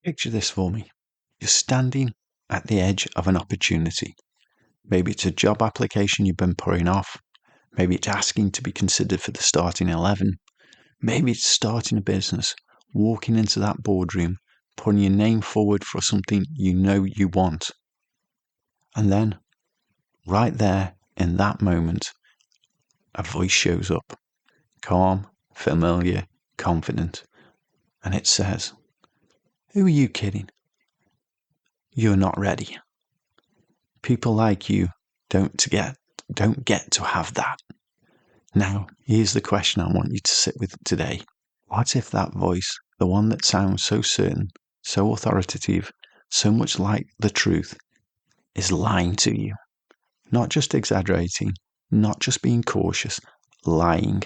Picture this for me. You're standing at the edge of an opportunity. Maybe it's a job application you've been putting off. Maybe it's asking to be considered for the starting 11. Maybe it's starting a business, walking into that boardroom, putting your name forward for something you know you want. And then, right there in that moment, a voice shows up. Calm, familiar, confident. And it says, "Who are you kidding? You're not ready. People like you don't get to have that." Now, here's the question I want you to sit with today. What if that voice, the one that sounds so certain, so authoritative, so much like the truth, is lying to you? Not just exaggerating, not just being cautious, lying.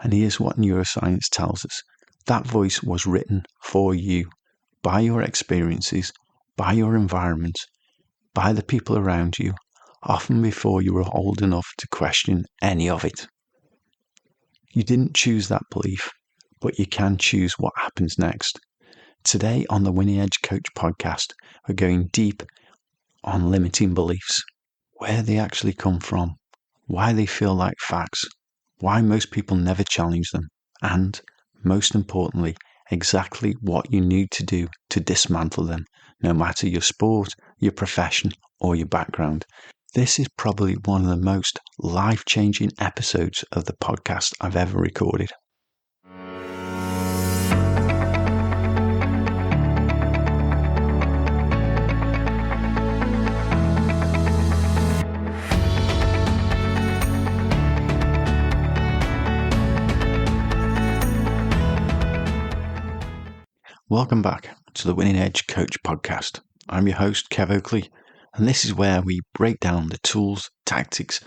And here's what neuroscience tells us. That voice was written for you, by your experiences, by your environment, by the people around you, often before you were old enough to question any of it. You didn't choose that belief, but you can choose what happens next. Today on the Winning Edge Coach podcast, we're going deep on limiting beliefs, where they actually come from, why they feel like facts, why most people never challenge them, and, most importantly, exactly what you need to do to dismantle them, no matter your sport, your profession, or your background. This is probably one of the most life-changing episodes of the podcast I've ever recorded. Welcome back to the Winning Edge Coach podcast. I'm your host, Kev Oakley, and this is where we break down the tools, tactics,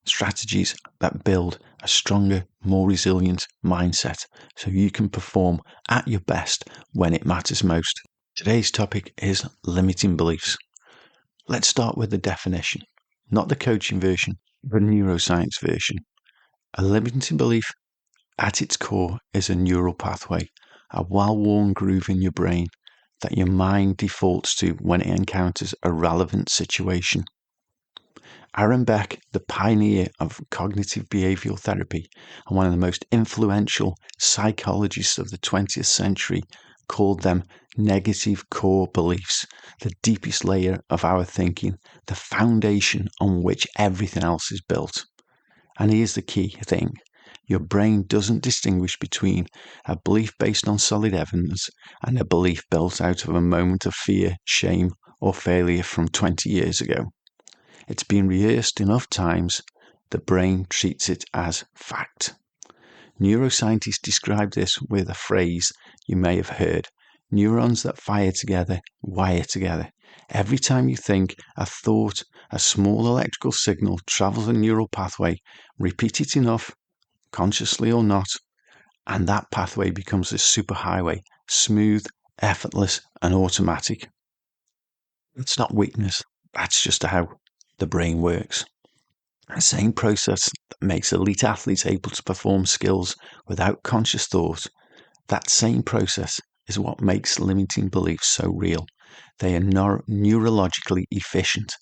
strategies that build a stronger, more resilient mindset so you can perform at your best when it matters most. Today's topic is limiting beliefs. Let's start with the definition, not the coaching version, the neuroscience version. A limiting belief at its core is a neural pathway, a well-worn groove in your brain that your mind defaults to when it encounters a relevant situation. Aaron Beck, the pioneer of cognitive behavioral therapy and one of the most influential psychologists of the 20th century, called them negative core beliefs, the deepest layer of our thinking, the foundation on which everything else is built. And here's the key thing. Your brain doesn't distinguish between a belief based on solid evidence and a belief built out of a moment of fear, shame, or failure from 20 years ago. It's been rehearsed enough times, the brain treats it as fact. Neuroscientists describe this with a phrase you may have heard. Neurons that fire together, wire together. Every time you think, a thought, a small electrical signal travels a neural pathway. Repeat it enough, consciously or not, and that pathway becomes a superhighway, smooth, effortless, and automatic. It's not weakness, that's just how the brain works. The same process that makes elite athletes able to perform skills without conscious thought, that same process is what makes limiting beliefs so real. They are neurologically efficient,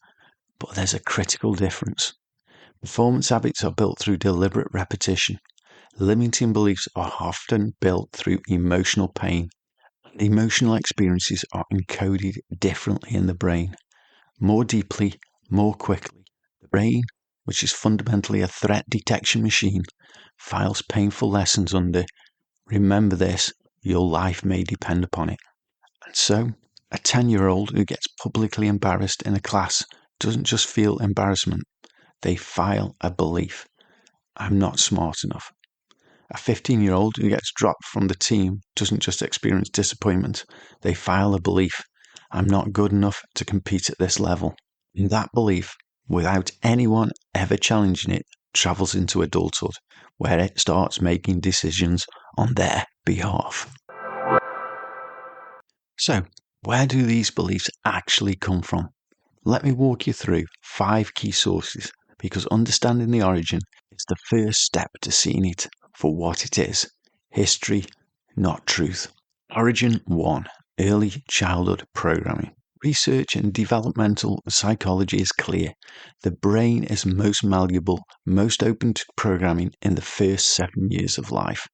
but there's a critical difference. Performance habits are built through deliberate repetition. Limiting beliefs are often built through emotional pain. Emotional experiences are encoded differently in the brain, more deeply, more quickly. The brain, which is fundamentally a threat detection machine, files painful lessons under, "Remember this, your life may depend upon it." And so, a 10-year-old who gets publicly embarrassed in a class doesn't just feel embarrassment. They file a belief, "I'm not smart enough." A 15-year-old who gets dropped from the team doesn't just experience disappointment. They file a belief, "I'm not good enough to compete at this level." And that belief, without anyone ever challenging it, travels into adulthood, where it starts making decisions on their behalf. So, where do these beliefs actually come from? Let me walk you through 5 key sources, because understanding the origin is the first step to seeing it for what it is. History, not truth. Origin 1. early childhood programming. Research in developmental psychology is clear. The brain is most malleable, most open to programming in the first 7 years of life.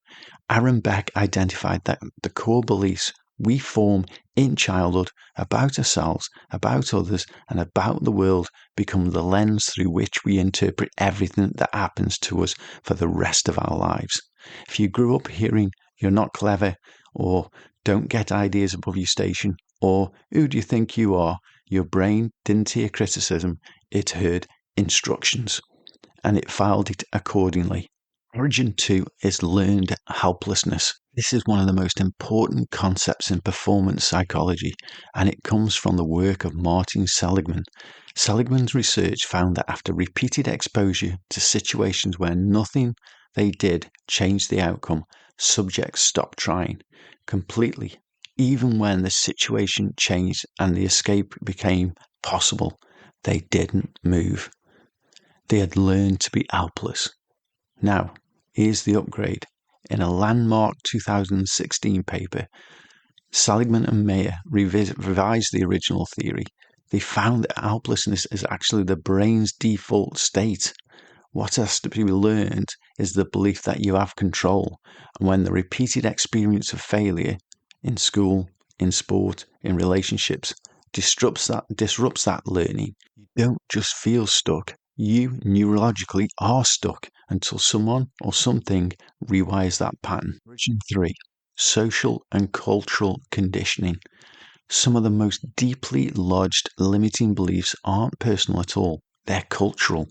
Aaron Beck identified that the core beliefs we form in childhood about ourselves, about others, and about the world become the lens through which we interpret everything that happens to us for the rest of our lives. If you grew up hearing you're not clever, or don't get ideas above your station, or who do you think you are, your brain didn't hear criticism, it heard instructions, and it filed it accordingly. Origin 2 is learned helplessness. This is one of the most important concepts in performance psychology, and it comes from the work of Martin Seligman. Seligman's research found that after repeated exposure to situations where nothing they did changed the outcome, subjects stopped trying completely. Even when the situation changed and the escape became possible, they didn't move. They had learned to be helpless. Now, here's the upgrade. In a landmark 2016 paper, Seligman and Mayer revised the original theory. They found that helplessness is actually the brain's default state. What has to be learned is the belief that you have control. And when the repeated experience of failure in school, in sport, in relationships disrupts that learning, you don't just feel stuck. You neurologically are stuck until someone or something rewires that pattern. Version 3. Social and cultural conditioning. Some of the most deeply lodged limiting beliefs aren't personal at all. They're cultural.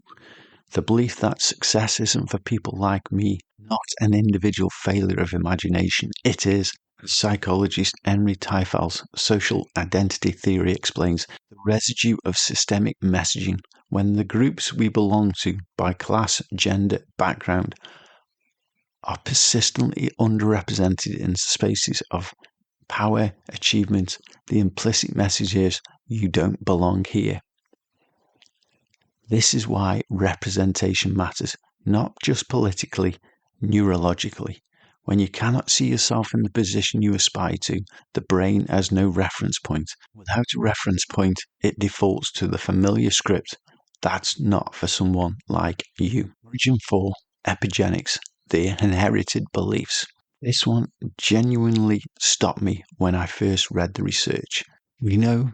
The belief that success isn't for people like me, not an individual failure of imagination. It is. Psychologist Henry Teifel's social identity theory explains the residue of systemic messaging when the groups we belong to by class, gender, background are persistently underrepresented in spaces of power, achievement. The implicit message is, you don't belong here. This is why representation matters, not just politically, neurologically. When you cannot see yourself in the position you aspire to, the brain has no reference point. Without a reference point, it defaults to the familiar script. That's not for someone like you. Origin 4, epigenetics, the inherited beliefs. This one genuinely stopped me when I first read the research. We know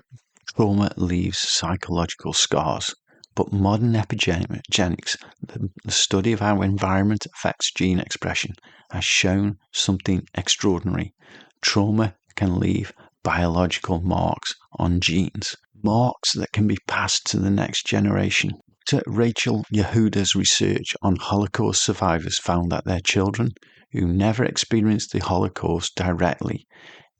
trauma leaves psychological scars. But modern epigenetics, the study of how environment affects gene expression, has shown something extraordinary. Trauma can leave biological marks on genes, marks that can be passed to the next generation. Rachel Yehuda's research on Holocaust survivors found that their children, who never experienced the Holocaust directly,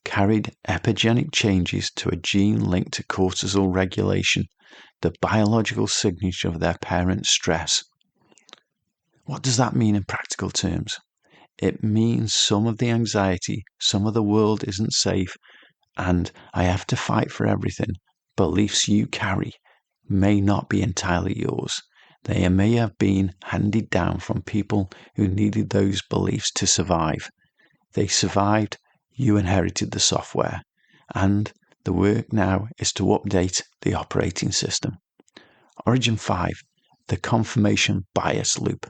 carried epigenetic changes to a gene linked to cortisol regulation, the biological signature of their parents' stress. What does that mean in practical terms? It means some of the anxiety, some of the world isn't safe, and I have to fight for everything, beliefs you carry may not be entirely yours. They may have been handed down from people who needed those beliefs to survive. They survived, you inherited the software, and the work now is to update the operating system. Origin 5, the confirmation bias loop.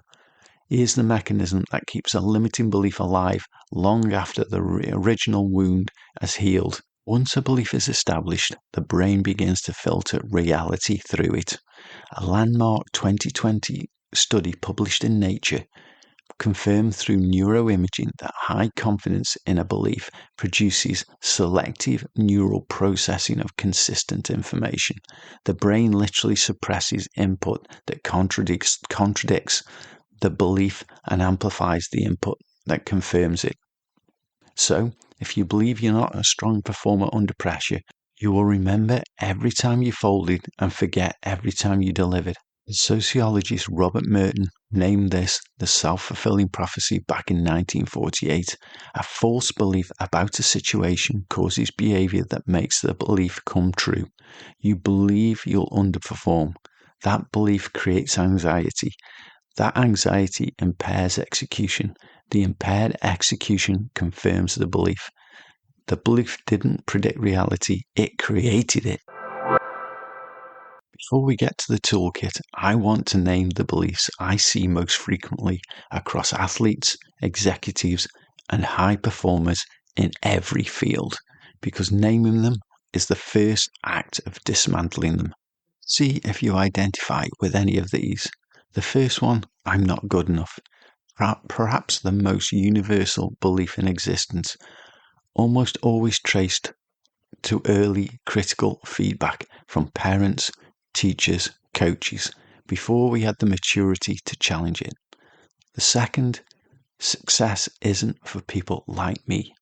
Here's the mechanism that keeps a limiting belief alive long after the original wound has healed. Once a belief is established, the brain begins to filter reality through it. A landmark 2020 study published in Nature confirmed through neuroimaging that high confidence in a belief produces selective neural processing of consistent information. The brain literally suppresses input that contradicts the belief and amplifies the input that confirms it. So, if you believe you're not a strong performer under pressure, you will remember every time you folded and forget every time you delivered. The sociologist Robert Merton named this the self-fulfilling prophecy back in 1948. A false belief about a situation causes behavior that makes the belief come true. You believe you'll underperform. That belief creates anxiety. That anxiety impairs execution. The impaired execution confirms the belief. The belief didn't predict reality, it created it. Before we get to the toolkit, I want to name the beliefs I see most frequently across athletes, executives, and high performers in every field, because naming them is the first act of dismantling them. See if you identify with any of these. The first one, I'm not good enough. Perhaps the most universal belief in existence, almost always traced to early critical feedback from parents, teachers, coaches, before we had the maturity to challenge it. The second, success isn't for people like me.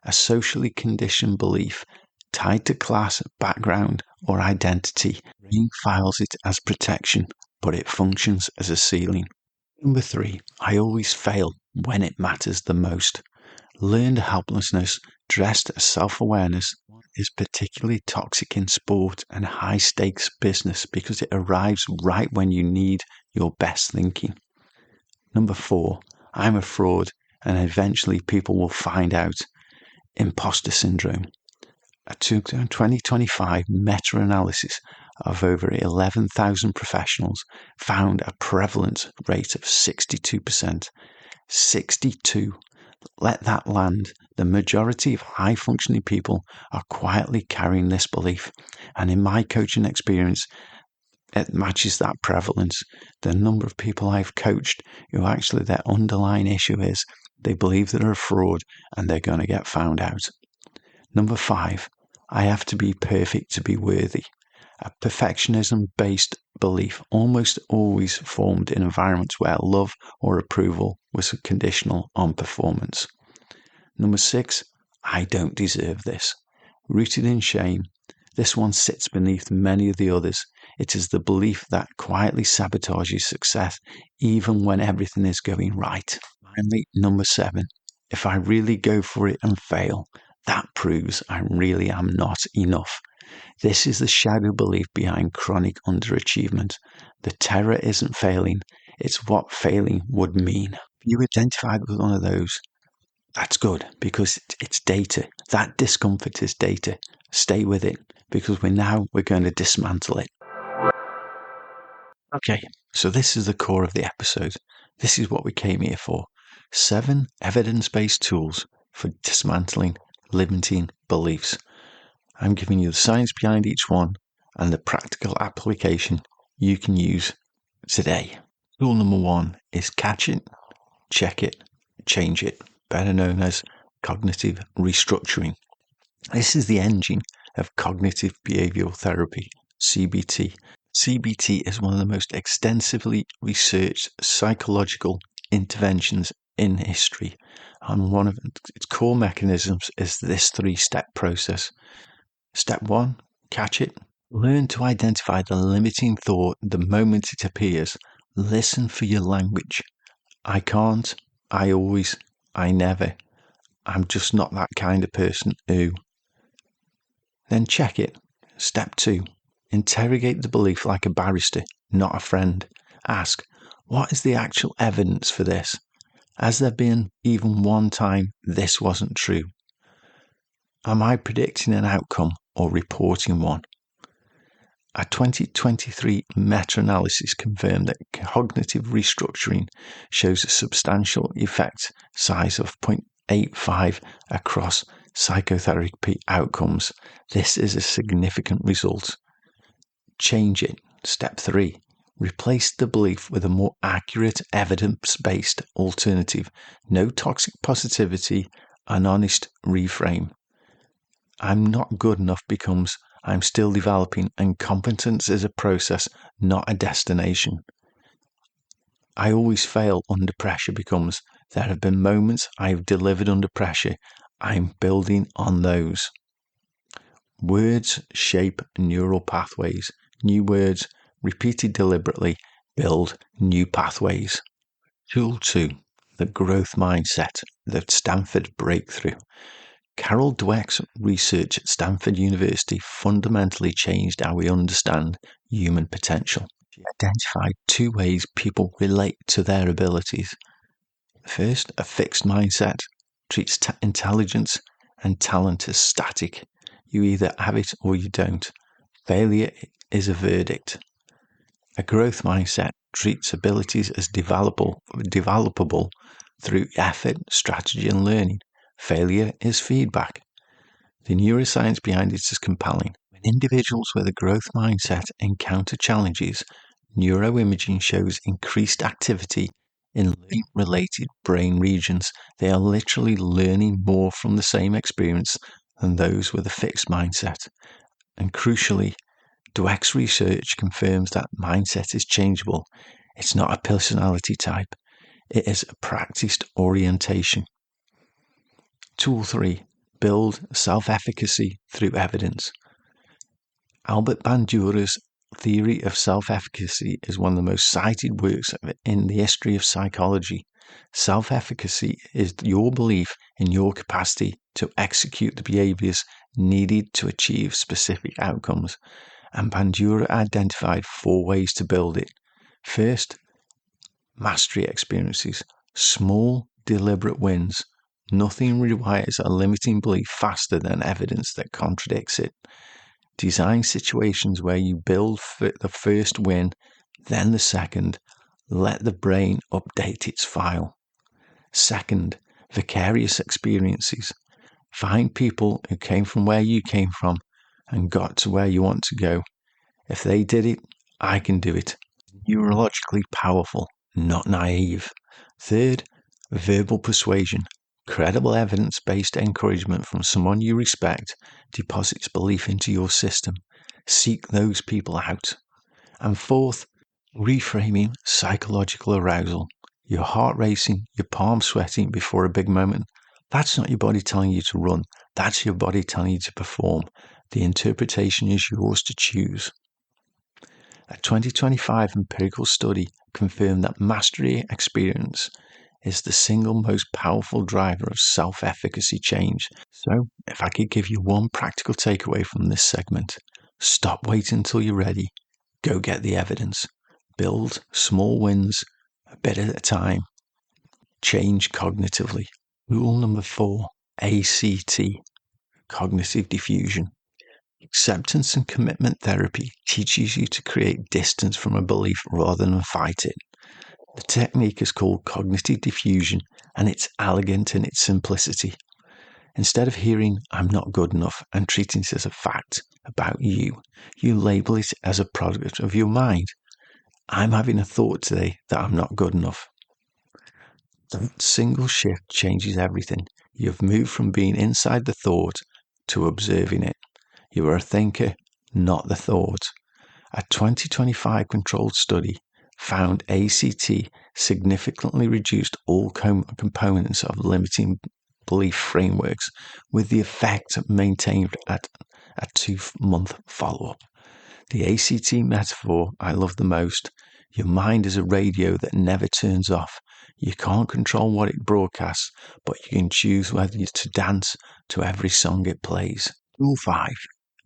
A socially conditioned belief tied to class, background, or identity files it as protection, but it functions as a ceiling. Number 3, I always fail when it matters the most. Learned helplessness dressed as self-awareness is particularly toxic in sport and high-stakes business because it arrives right when you need your best thinking. Number 4, I'm a fraud and eventually people will find out. Imposter syndrome. A 2025 meta-analysis of over 11,000 professionals found a prevalence rate of 62%. 62. Let that land. The majority of high-functioning people are quietly carrying this belief, and in my coaching experience, it matches that prevalence. The number of people I've coached who actually their underlying issue is they believe they're a fraud and they're going to get found out. Number 5, I have to be perfect to be worthy. A perfectionism-based belief almost always formed in environments where love or approval was conditional on performance. Number 6, I don't deserve this. Rooted in shame, this one sits beneath many of the others. It is the belief that quietly sabotages success even when everything is going right. Finally, number 7, if I really go for it and fail, that proves I really am not enough. This is the shadow belief behind chronic underachievement. The terror isn't failing, it's what failing would mean. If you identified with one of those, that's good because it's data. That discomfort is data. Stay with it because we're going to dismantle it. Okay, so this is the core of the episode. This is what we came here for. 7 evidence-based tools for dismantling limiting beliefs. I'm giving you the science behind each one and the practical application you can use today. Tool number 1 is catch it, check it, change it, better known as cognitive restructuring. This is the engine of cognitive behavioral therapy, CBT. CBT is one of the most extensively researched psychological interventions in history, and one of its core mechanisms is this 3-step process. Step 1, catch it. Learn to identify the limiting thought the moment it appears. Listen for your language. I can't, I always, I never. I'm just not that kind of person who. Then check it. Step 2, interrogate the belief like a barrister, not a friend. Ask, what is the actual evidence for this? Has there been even one time this wasn't true? Am I predicting an outcome or reporting one? A 2023 meta-analysis confirmed that cognitive restructuring shows a substantial effect size of 0.85 across psychotherapy outcomes. This is a significant result. Change it. Step 3. Replace the belief with a more accurate, evidence-based alternative. No toxic positivity, an honest reframe. I'm not good enough becomes I'm still developing, and competence is a process, not a destination. I always fail under pressure becomes there have been moments I have delivered under pressure. I'm building on those. Words shape neural pathways. New words, repeated deliberately, build new pathways. Tool 2, the growth mindset, the Stanford breakthrough. Carol Dweck's research at Stanford University fundamentally changed how we understand human potential. She identified 2 ways people relate to their abilities. First, a fixed mindset treats intelligence and talent as static. You either have it or you don't. Failure is a verdict. A growth mindset treats abilities as developable through effort, strategy, and learning. Failure is feedback. The neuroscience behind it is compelling. When individuals with a growth mindset encounter challenges, neuroimaging shows increased activity in learning-related brain regions. They are literally learning more from the same experience than those with a fixed mindset. And crucially, Dweck's research confirms that mindset is changeable. It's not a personality type. It is a practiced orientation. Tool 3. Build self-efficacy through evidence. Albert Bandura's theory of self-efficacy is one of the most cited works in the history of psychology. Self-efficacy is your belief in your capacity to execute the behaviors needed to achieve specific outcomes. And Bandura identified 4 ways to build it. First, mastery experiences. Small, deliberate wins. Nothing rewires a limiting belief faster than evidence that contradicts it. Design situations where you build the first win, then the second. Let the brain update its file. Second, vicarious experiences. Find people who came from where you came from and got to where you want to go. If they did it, I can do it. Neurologically powerful, not naive. Third, verbal persuasion. Credible evidence-based encouragement from someone you respect deposits belief into your system. Seek those people out. And fourth, reframing psychological arousal. Your heart racing, your palms sweating before a big moment. That's not your body telling you to run. That's your body telling you to perform. The interpretation is yours to choose. A 2025 empirical study confirmed that mastery experience is the single most powerful driver of self-efficacy change. So, if I could give you one practical takeaway from this segment, stop waiting until you're ready. Go get the evidence. Build small wins a bit at a time. Change cognitively. Rule number 4, ACT, cognitive diffusion. Acceptance and commitment therapy teaches you to create distance from a belief rather than fight it. The technique is called cognitive diffusion, and it's elegant in its simplicity. Instead of hearing, I'm not good enough, and treating it as a fact about you, you label it as a product of your mind. I'm having a thought today that I'm not good enough. That single shift changes everything. You've moved from being inside the thought to observing it. You are a thinker, not the thought. A 2025 controlled study found ACT significantly reduced all components of limiting belief frameworks, with the effect maintained at a 2-month follow-up. The ACT metaphor I love the most. Your mind is a radio that never turns off. You can't control what it broadcasts, but you can choose whether to dance to every song it plays. Rule 5.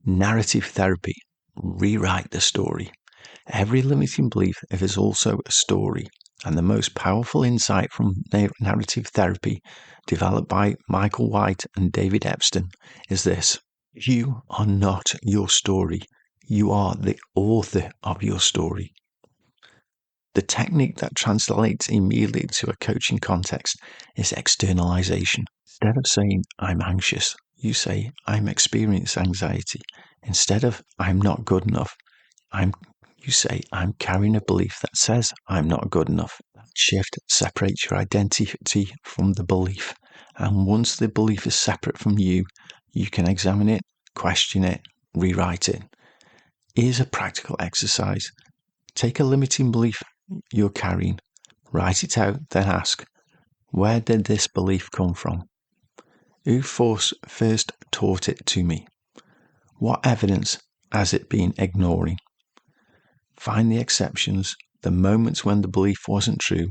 Narrative therapy. Rewrite the story. Every limiting belief is also a story, and the most powerful insight from narrative therapy, developed by Michael White and David Epstein, is this: you are not your story. You are the author of your story. The technique that translates immediately to a coaching context is externalization. Instead of saying, I'm anxious, you say, I'm experiencing anxiety. Instead of, I'm not good enough, you say, I'm carrying a belief that says I'm not good enough. That shift separates your identity from the belief. And once the belief is separate from you, you can examine it, question it, rewrite it. Here's a practical exercise. Take a limiting belief you're carrying, write it out, then ask, where did this belief come from? Who first taught it to me? What evidence has it been ignoring? Find the exceptions, the moments when the belief wasn't true.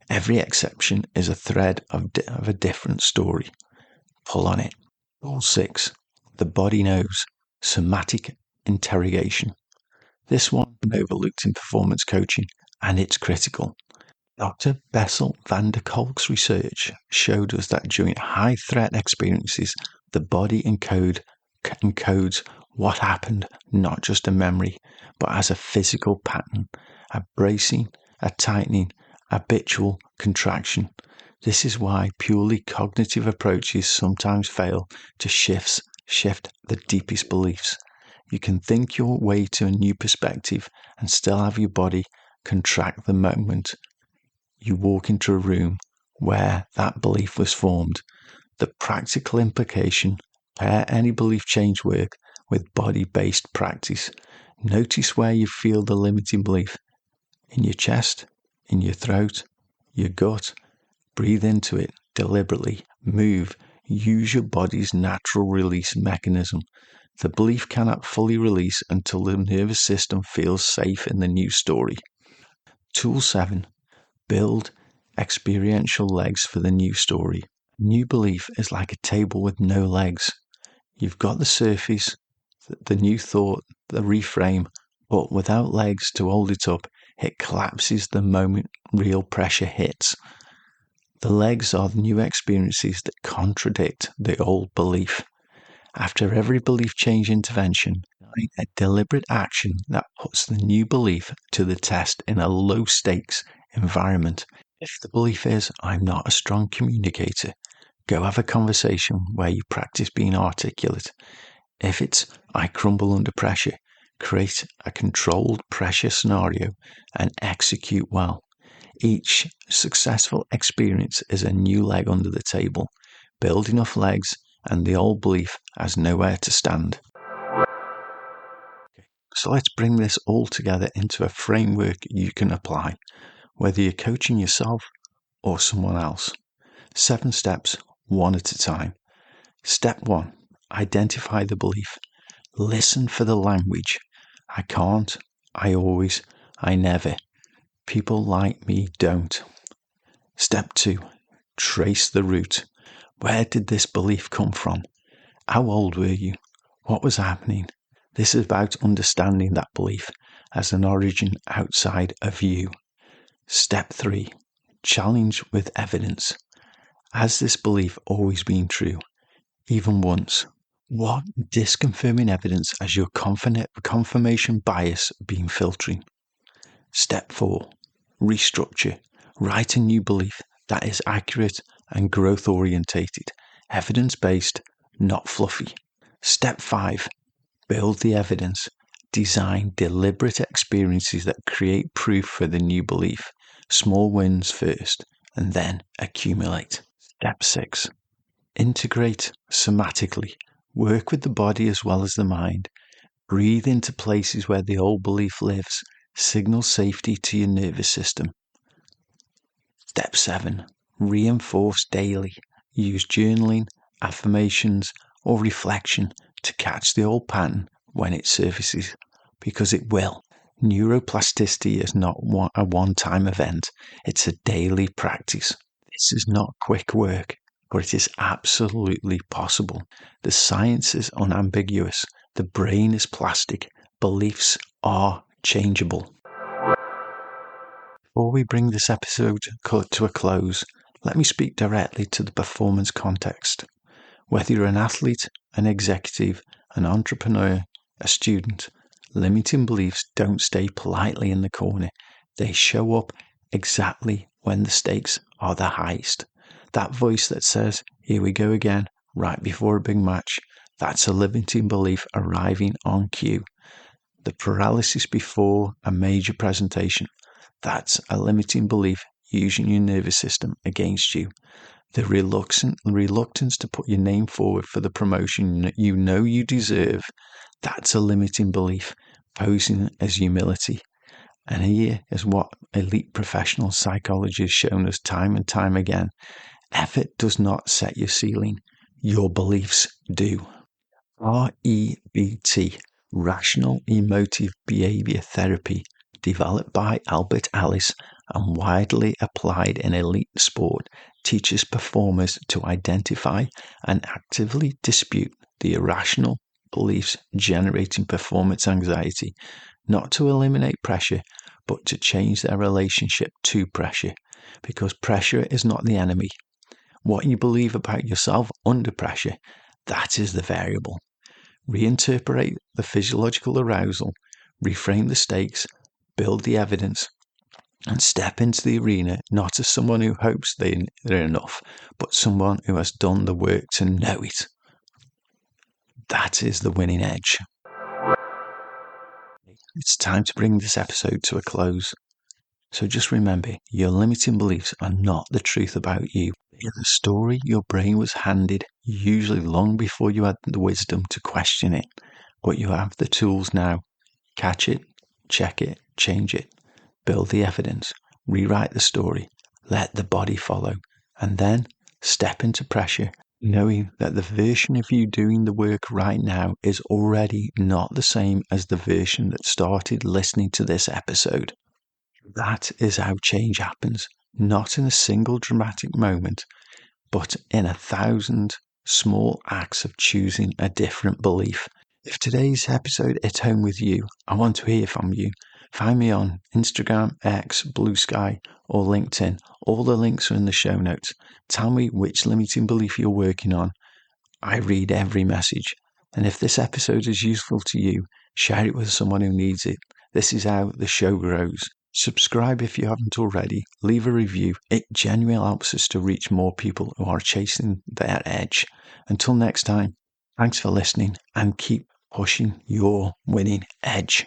Every exception is a thread of a different story. Pull on it. Rule 6. The body knows. Somatic interrogation. This one overlooked in performance coaching, and it's critical. Dr. Bessel van der Kolk's research showed us that during high-threat experiences, The body encodes what happened, not just a memory, but as a physical pattern, a bracing, a tightening, habitual contraction. This is why purely cognitive approaches sometimes fail to shift the deepest beliefs. You can think your way to a new perspective and still have your body contract the moment you walk into a room where that belief was formed. The practical implication: pair any belief change work with body-based practice. Notice where you feel the limiting belief. In your chest, in your throat, your gut. Breathe into it deliberately. Move. Use your body's natural release mechanism. The belief cannot fully release until the nervous system feels safe in the new story. Tool 7. Build experiential legs for the new story. New belief is like a table with no legs. You've got the surface, the new thought, the reframe, but without legs to hold it up, it collapses the moment real pressure hits. The legs are the new experiences that contradict the old belief. After every belief change intervention, a deliberate action that puts the new belief to the test in a low-stakes environment. If the belief is, I'm not a strong communicator, go have a conversation where you practice being articulate. If it's, I crumble under pressure, create a controlled pressure scenario and execute well. Each successful experience is a new leg under the table. Build enough legs and the old belief has nowhere to stand. So let's bring this all together into a framework you can apply, whether you're coaching yourself or someone else. 7 steps, one at a time. Step 1, identify the belief. Listen for the language. I can't, I always, I never. People like me don't. Step 2, trace the root. Where did this belief come from? How old were you? What was happening? This is about understanding that belief as an origin outside of you. Step 3, challenge with evidence. Has this belief always been true? Even once? What disconfirming evidence has your confirmation bias been filtering? Step 4, restructure. Write a new belief that is accurate and growth-orientated, evidence-based, not fluffy. Step 5, build the evidence. Design deliberate experiences that create proof for the new belief. Small wins first, and then accumulate. Step 6, integrate somatically. Work with the body as well as the mind. Breathe into places where the old belief lives. Signal safety to your nervous system. Step 7, reinforce daily. Use journaling, affirmations, or reflection to catch the old pattern when it surfaces, because it will. Neuroplasticity is not a one-time event. It's a daily practice. This is not quick work, but it is absolutely possible. The science is unambiguous. The brain is plastic. Beliefs are changeable. Before we bring this episode to a close, let me speak directly to the performance context. Whether you're an athlete, an executive, an entrepreneur, a student, limiting beliefs don't stay politely in the corner. They show up exactly when the stakes are the highest. That voice that says, here we go again, right before a big match, that's a limiting belief arriving on cue. The paralysis before a major presentation, that's a limiting belief using your nervous system against you. The reluctance to put your name forward for the promotion you know you deserve, that's a limiting belief posing as humility. And here is what elite professional psychology has shown us time and time again. Effort does not set your ceiling. Your beliefs do. REBT, Rational Emotive Behavior Therapy, developed by Albert Ellis and widely applied in elite sport, teaches performers to identify and actively dispute the irrational beliefs generating performance anxiety, not to eliminate pressure, but to change their relationship to pressure, because pressure is not the enemy. What you believe about yourself under pressure, That is the variable. Reinterpret the physiological arousal, reframe the stakes, build the evidence, and step into the arena not as someone who hopes they're enough, but someone who has done the work to know it. That is the winning edge. It's time to bring this episode to a close. So just remember, your limiting beliefs are not the truth about you. They're the story your brain was handed, usually long before you had the wisdom to question it. But you have the tools now. Catch it, check it, change it, build the evidence, rewrite the story, let the body follow, and then step into pressure, knowing that the version of you doing the work right now is already not the same as the version that started listening to this episode. That is how change happens, not in a single dramatic moment, but in 1,000 small acts of choosing a different belief. If today's episode hit home with you, I want to hear from you. Find me on Instagram, X, Blue Sky, or LinkedIn. All the links are in the show notes. Tell me which limiting belief you're working on. I read every message. And if this episode is useful to you, share it with someone who needs it. This is how the show grows. Subscribe if you haven't already. Leave a review. It genuinely helps us to reach more people who are chasing their edge. Until next time, thanks for listening and keep pushing your winning edge.